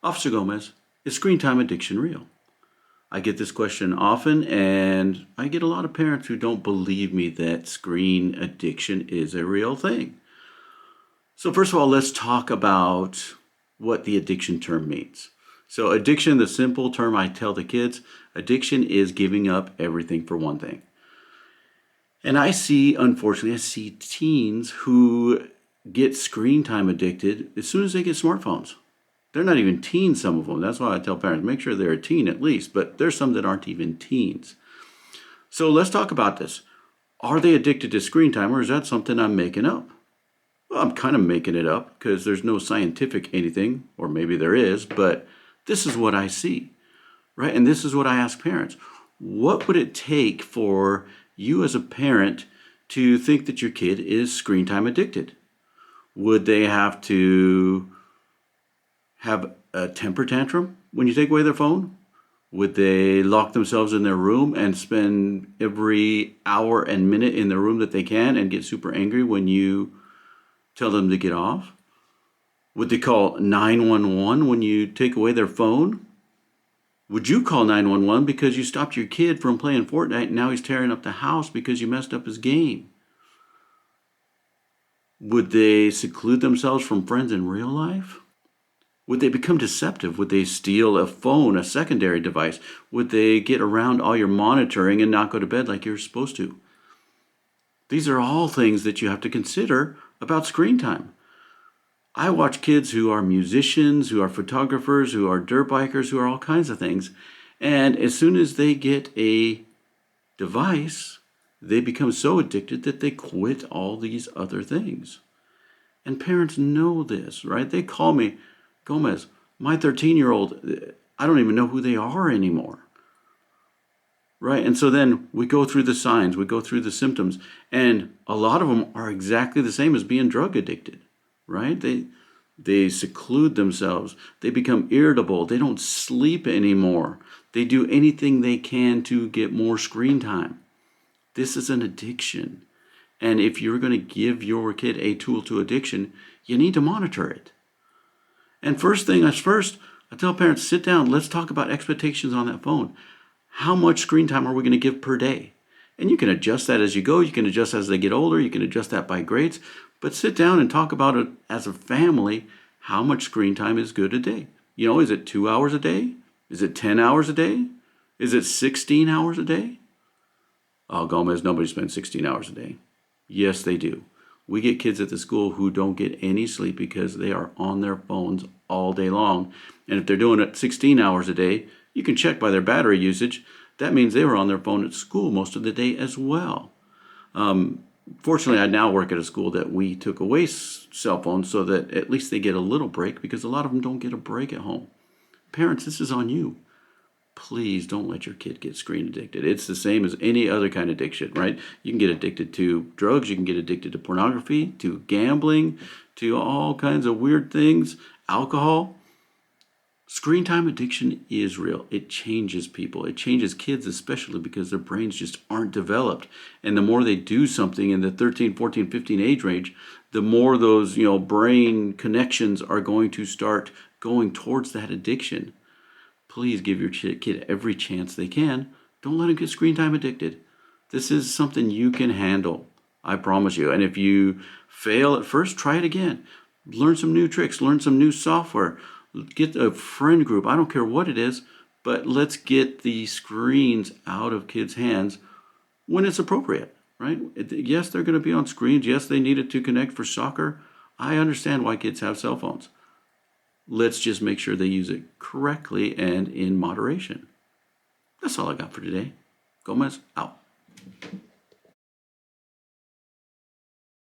Officer Gomez, is screen time addiction real? I get this question often, and I get a lot of parents who don't believe me that screen addiction is a real thing. So, first of all, let's talk about what the addiction term means. So, addiction, the simple term I tell the kids, addiction is giving up everything for one thing. And unfortunately, I see teens who get screen time addicted as soon as they get smartphones. They're not even teens, some of them. That's why I tell parents, make sure they're a teen at least, but there's some that aren't even teens. So let's talk about this. Are they addicted to screen time, or is that something I'm making up? Well, I'm kind of making it up because there's no scientific anything, or maybe there is, but this is what I see, right? And this is what I ask parents. What would it take for you as a parent to think that your kid is screen time addicted? Would they have to have a temper tantrum when you take away their phone? Would they lock themselves in their room and spend every hour and minute in their room that they can and get super angry when you tell them to get off? Would they call 911 when you take away their phone? Would you call 911 because you stopped your kid from playing Fortnite and now he's tearing up the house because you messed up his game? Would they seclude themselves from friends in real life? Would they become deceptive? Would they steal a phone, a secondary device? Would they get around all your monitoring and not go to bed like you're supposed to? These are all things that you have to consider about screen time. I watch kids who are musicians, who are photographers, who are dirt bikers, who are all kinds of things. And as soon as they get a device, they become so addicted that they quit all these other things. And parents know this, right? They call me, Gomez, my 13-year-old, I don't even know who they are anymore. Right? And so then we go through the signs, we go through the symptoms, and a lot of them are exactly the same as being drug addicted, right? They seclude themselves, they become irritable, they don't sleep anymore. They do anything they can to get more screen time. This is an addiction. And if you're going to give your kid a tool to addiction, you need to monitor it. And first thing is first, I tell parents, sit down, let's talk about expectations on that phone. How much screen time are we going to give per day? And you can adjust that as you go. You can adjust as they get older. You can adjust that by grades. But sit down and talk about it as a family. How much screen time is good a day? Is it 2 hours a day? Is it 10 hours a day? Is it 16 hours a day? Oh, Gomez, nobody spends 16 hours a day. Yes, they do. We get kids at the school who don't get any sleep because they are on their phones all day long. And if they're doing it 16 hours a day, you can check by their battery usage. That means they were on their phone at school most of the day as well. Fortunately, I now work at a school that we took away cell phones so that at least they get a little break because a lot of them don't get a break at home. Parents, this is on you. Please don't let your kid get screen addicted. It's the same as any other kind of addiction, right? You can get addicted to drugs, you can get addicted to pornography, to gambling, to all kinds of weird things, alcohol. Screen time addiction is real. It changes people. It changes kids especially because their brains just aren't developed. And the more they do something in the 13, 14, 15 age range, the more those, brain connections are going to start going towards that addiction. Please give your kid every chance they can. Don't let them get screen time addicted. This is something you can handle. I promise you. And if you fail at first, try it again. Learn some new tricks. Learn some new software. Get a friend group. I don't care what it is, but let's get the screens out of kids' hands when it's appropriate, right? Yes, they're going to be on screens. Yes, they need it to connect for soccer. I understand why kids have cell phones. Let's just make sure they use it correctly and in moderation. That's all I got for today. Gomez, out.